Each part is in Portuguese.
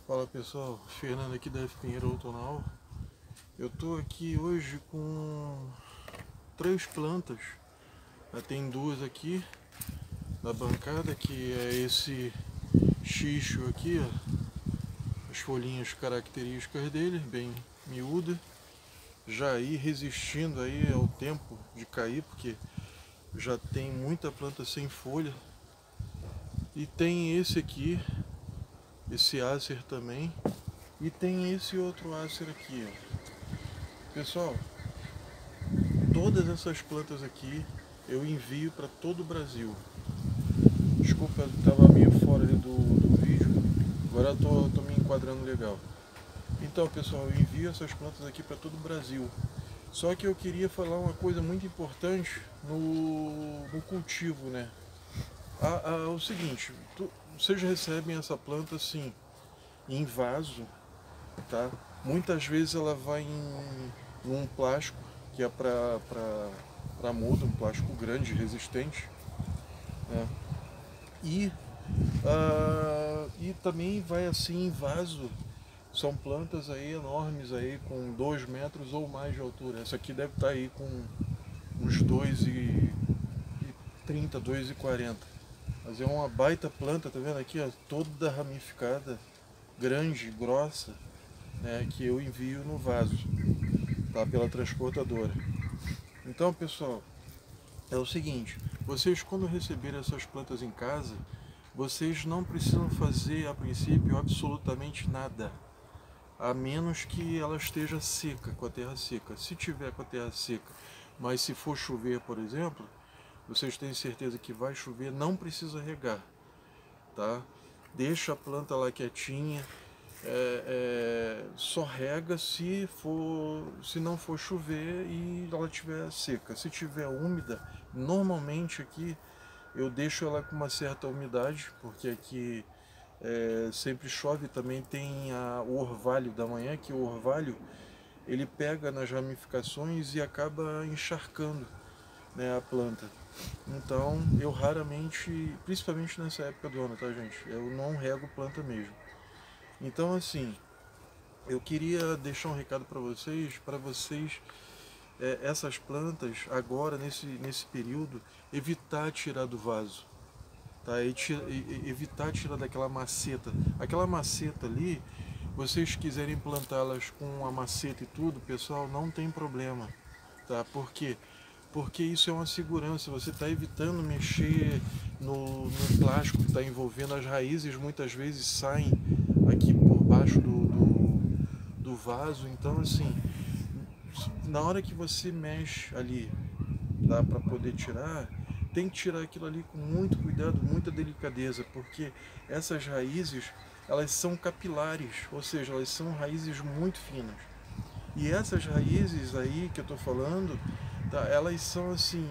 Fala pessoal, Fernando aqui da F Pinheiro Outonal. Eu tô aqui hoje com 3 plantas. Tem 2 aqui na bancada, que é esse xixo aqui, ó, as folhinhas características dele, bem miúda, já aí resistindo aí ao tempo de cair, porque já tem muita planta sem folha. E tem esse aqui, esse Acer também, e tem esse outro Acer aqui, ó. Pessoal, todas essas plantas aqui eu envio para todo o Brasil. Desculpa, eu estava meio fora ali do vídeo, agora eu tô me enquadrando legal. Então pessoal, eu envio essas plantas aqui para todo o Brasil. Só que eu queria falar uma coisa muito importante no cultivo, né? O seguinte, vocês recebem essa planta assim, em vaso, tá? Muitas vezes ela vai em um plástico que é para muda, um plástico grande, resistente, né? E também vai assim em vaso. São plantas aí enormes aí, com 2 metros ou mais de altura. Essa aqui deve estar aí com uns 2,30, 2,40. Mas é uma baita planta, tá vendo aqui, ó, toda ramificada, grande, grossa, né, que eu envio no vaso, tá, pela transportadora. Então pessoal, é o seguinte, vocês quando receberem essas plantas em casa, vocês não precisam fazer a princípio absolutamente nada, a menos que ela esteja seca, com a terra seca. Se tiver com a terra seca, mas se for chover, por exemplo, vocês têm certeza que vai chover, não precisa regar, tá? Deixa a planta lá quietinha, só rega se não for chover e ela estiver seca. Se tiver úmida, normalmente aqui eu deixo ela com uma certa umidade, porque aqui sempre chove. Também tem o orvalho da manhã, que o orvalho ele pega nas ramificações e acaba encharcando, né, a planta. Então eu raramente, principalmente nessa época do ano, tá gente, eu não rego planta mesmo. Então assim, eu queria deixar um recado para vocês, essas plantas agora nesse período, evitar tirar do vaso, tá? Evitar tirar daquela maceta. Aquela maceta ali, vocês quiserem plantá-las com a maceta e tudo, pessoal, não tem problema, tá? Por quê? Porque isso é uma segurança, você está evitando mexer no plástico que está envolvendo as raízes, muitas vezes saem aqui por baixo do vaso. Então assim, na hora que você mexe ali, dá para poder tirar, tem que tirar aquilo ali com muito cuidado, muita delicadeza, porque essas raízes, elas são capilares, ou seja, elas são raízes muito finas. E essas raízes aí que eu estou falando, tá, elas são assim,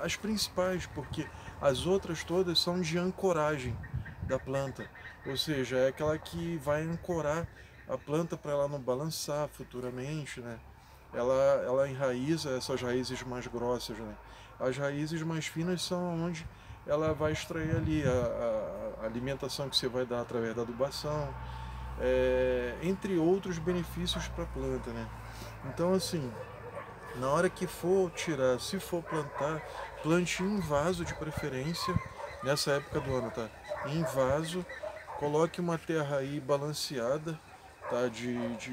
as principais, porque as outras todas são de ancoragem da planta, ou seja, é aquela que vai ancorar a planta para ela não balançar futuramente, né? Ela enraiza essas raízes mais grossas, né? As raízes mais finas são onde ela vai extrair ali a alimentação que você vai dar através da adubação, entre outros benefícios para a planta, né? Então assim, na hora que for tirar, se for plantar, plante em vaso de preferência, nessa época do ano, tá? Em vaso, coloque uma terra aí balanceada, tá?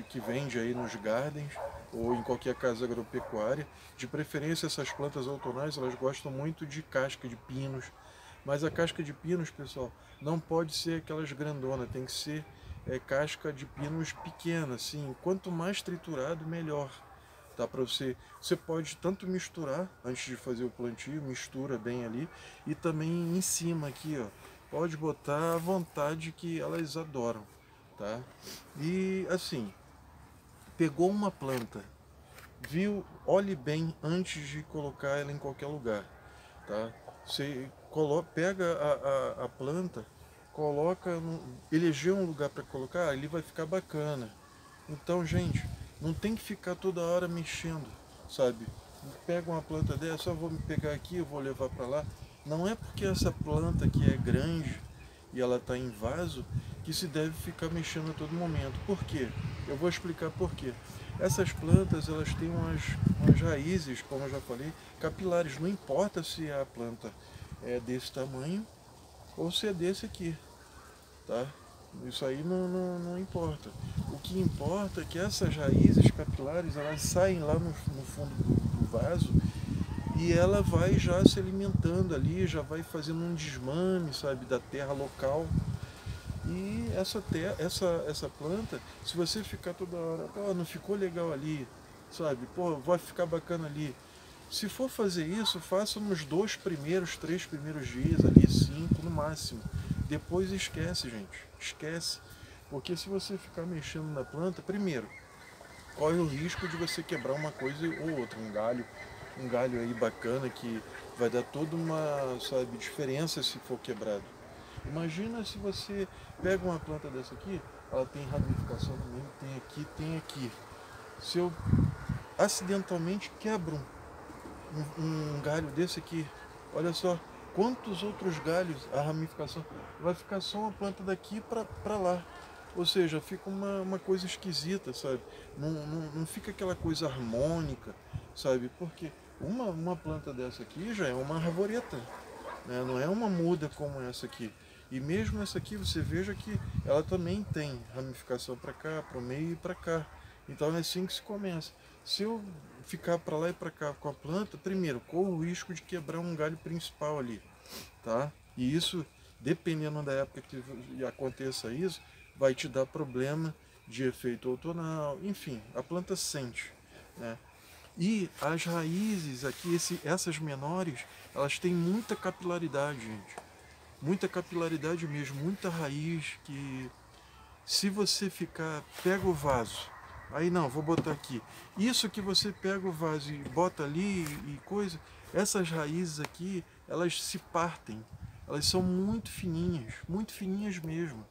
Que vende aí nos gardens ou em qualquer casa agropecuária. De preferência, essas plantas outonais, elas gostam muito de casca de pinos, mas a casca de pinos, pessoal, não pode ser aquelas grandonas, tem que ser casca de pinos pequena, assim, quanto mais triturado, melhor. Tá, para você pode tanto misturar antes de fazer o plantio, mistura bem ali, e também em cima aqui, ó, pode botar à vontade, que elas adoram, tá? E assim, pegou uma planta, viu, olhe bem antes de colocar ela em qualquer lugar, tá? Você pega a planta, coloca, elegeu um lugar para colocar, ele vai ficar bacana. Então, gente, não tem que ficar toda hora mexendo, sabe? Pega uma planta dessa, eu vou me pegar aqui, eu vou levar para lá. Não é porque essa planta aqui é grande e ela está em vaso, que se deve ficar mexendo a todo momento. Por quê? Eu vou explicar por quê. Essas plantas, elas têm umas raízes, como eu já falei, capilares. Não importa se a planta é desse tamanho ou se é desse aqui, tá? Isso aí não importa. O que importa é que essas raízes capilares, elas saem lá no fundo do vaso e ela vai já se alimentando ali, já vai fazendo um desmame, sabe, da terra local. E essa planta, se você ficar toda hora, oh, não ficou legal ali, sabe, pô, vai ficar bacana ali. Se for fazer isso, faça nos 3 primeiros dias ali, 5 no máximo. Depois esquece, gente, esquece. Porque se você ficar mexendo na planta, primeiro, corre o risco de você quebrar uma coisa ou outra, um galho aí bacana que vai dar toda uma, sabe, diferença se for quebrado. Imagina se você pega uma planta dessa aqui, ela tem ramificação também, tem aqui, tem aqui. Se eu acidentalmente quebro um galho desse aqui, olha só quantos outros galhos, a ramificação, vai ficar só uma planta daqui para lá. Ou seja, fica uma coisa esquisita, sabe? Não fica aquela coisa harmônica, sabe? Porque uma planta dessa aqui já é uma arvoreta, né? Não é uma muda como essa aqui. E mesmo essa aqui, você veja que ela também tem ramificação para cá, para o meio e para cá. Então é assim que se começa. Se eu ficar para lá e para cá com a planta, primeiro, corro o risco de quebrar um galho principal ali, tá? E isso, dependendo da época que aconteça isso, vai te dar problema de efeito outonal, enfim, a planta sente, né? E as raízes aqui, essas menores, elas têm muita capilaridade, gente. Muita capilaridade mesmo, muita raiz que se você ficar, pega o vaso, aí não, vou botar aqui. Isso que você pega o vaso e bota ali e coisa, essas raízes aqui, elas se partem. Elas são muito fininhas mesmo.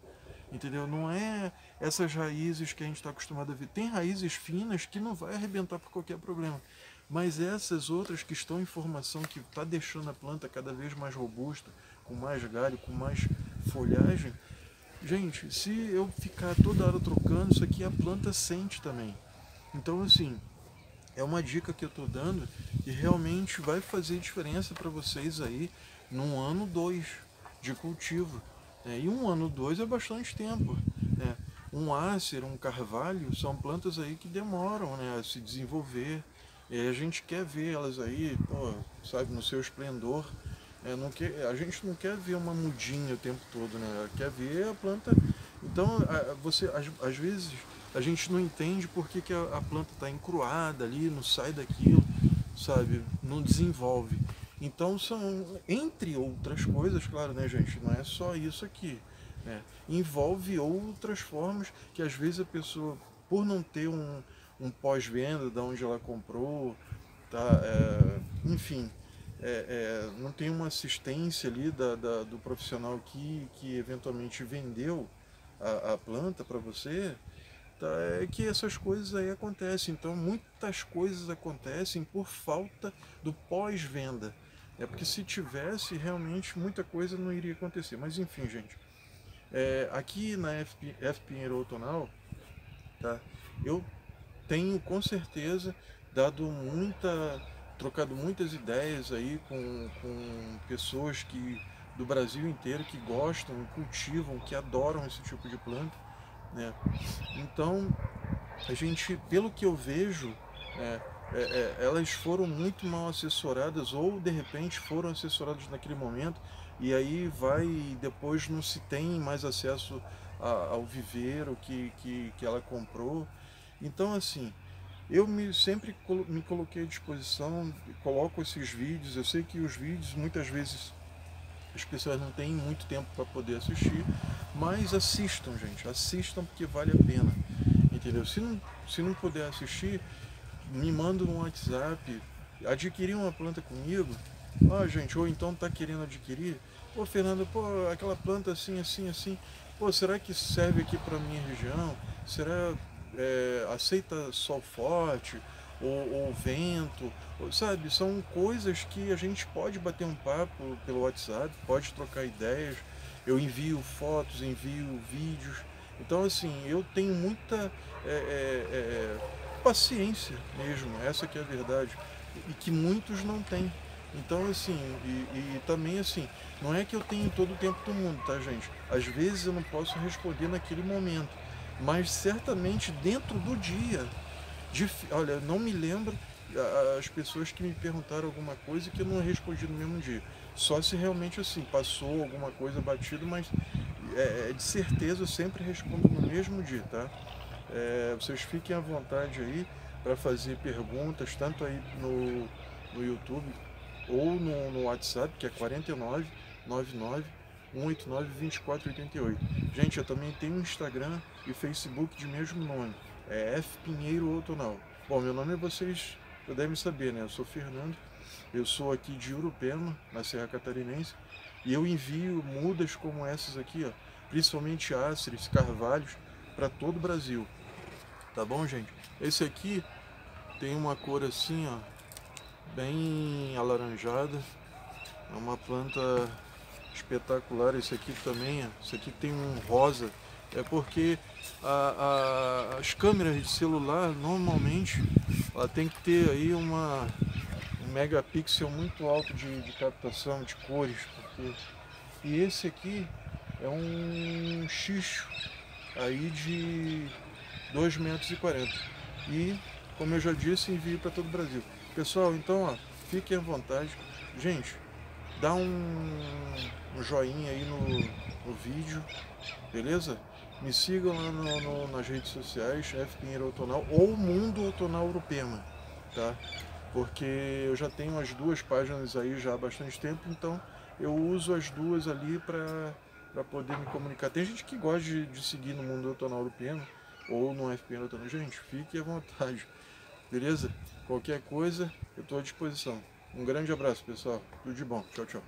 Entendeu? Não é essas raízes que a gente está acostumado a ver. Tem raízes finas que não vai arrebentar por qualquer problema. Mas essas outras que estão em formação, que está deixando a planta cada vez mais robusta, com mais galho, com mais folhagem, gente, se eu ficar toda hora trocando, isso aqui a planta sente também. Então, assim, é uma dica que eu estou dando e realmente vai fazer diferença para vocês aí no ano 2 de cultivo. E um ano 2 é bastante tempo. Né? Um ácer, um carvalho, são plantas aí que demoram, né, a se desenvolver. E a gente quer ver elas aí, pô, sabe, no seu esplendor. A gente não quer ver uma mudinha o tempo todo, né? Quer ver a planta. Então, você, às vezes, a gente não entende por que a planta está encruada ali, não sai daquilo, sabe? Não desenvolve. Então, são, entre outras coisas, claro, né, gente? Não é só isso aqui. Né? Envolve outras formas que, às vezes, a pessoa, por não ter um pós-venda de onde ela comprou, tá? Enfim, não tem uma assistência ali do profissional que eventualmente vendeu a planta para você, tá? É que essas coisas aí acontecem. Então, muitas coisas acontecem por falta do pós-venda. É porque se tivesse, realmente muita coisa não iria acontecer. Mas enfim, gente, aqui na F Pinheiro Outonal, tá? Eu tenho com certeza trocado muitas ideias aí com pessoas do Brasil inteiro que gostam, cultivam, que adoram esse tipo de planta, né? Então, a gente, pelo que eu vejo, elas foram muito mal assessoradas ou de repente foram assessoradas naquele momento e aí depois não se tem mais acesso ao viveiro que ela comprou. Então, assim, eu sempre me coloquei à disposição, coloco esses vídeos. Eu sei que os vídeos muitas vezes as pessoas não têm muito tempo para poder assistir, mas assistam, gente, assistam porque vale a pena, entendeu? Se não puder assistir, me manda um WhatsApp, adquirir uma planta comigo, gente, ou então tá querendo adquirir, pô, Fernando, pô, aquela planta assim, assim, assim, pô, será que serve aqui para minha região? Será aceita sol forte ou vento? Sabe, são coisas que a gente pode bater um papo pelo WhatsApp, pode trocar ideias. eu envio fotos, envio vídeos. Então assim, eu tenho muita paciência mesmo, essa que é a verdade, e que muitos não têm. Então assim, e também assim, não é que eu tenho todo o tempo do mundo, tá gente? Às vezes eu não posso responder naquele momento, mas certamente dentro do dia, olha, não me lembro as pessoas que me perguntaram alguma coisa que eu não respondi no mesmo dia. Só se realmente assim, passou alguma coisa batido, mas de certeza eu sempre respondo no mesmo dia, tá? Vocês fiquem à vontade aí para fazer perguntas, tanto aí no YouTube ou no WhatsApp, que é 49 99 189 2488. Gente, eu também tenho um Instagram e Facebook de mesmo nome, é F Pinheiro Outonal. Bom, meu nome vocês devem saber, né? Eu sou Fernando, eu sou aqui de Urupema, na Serra Catarinense, e eu envio mudas como essas aqui, ó, principalmente áceres, carvalhos, para todo o Brasil. Tá bom, gente? Esse aqui tem uma cor assim, ó, bem alaranjada. É uma planta espetacular. Esse aqui também, ó, esse aqui tem um rosa. É porque as câmeras de celular, normalmente, ela tem que ter aí um megapixel muito alto de captação de cores. E esse aqui é um xixo aí de 2,40 m. E, como eu já disse, envio para todo o Brasil. Pessoal, então, ó, fiquem à vontade. Gente, dá um joinha aí no vídeo, beleza? Me sigam lá nas redes sociais, F Pinheiro Outonal ou Mundo Outonal Urupema, tá? Porque eu já tenho as duas páginas aí já há bastante tempo, então eu uso as duas ali para poder me comunicar. Tem gente que gosta de seguir no Mundo Outonal Urupema ou no F Pinheiro Outonal. Gente, fique à vontade, beleza? Qualquer coisa, eu estou à disposição. Um grande abraço, pessoal. Tudo de bom. Tchau, tchau.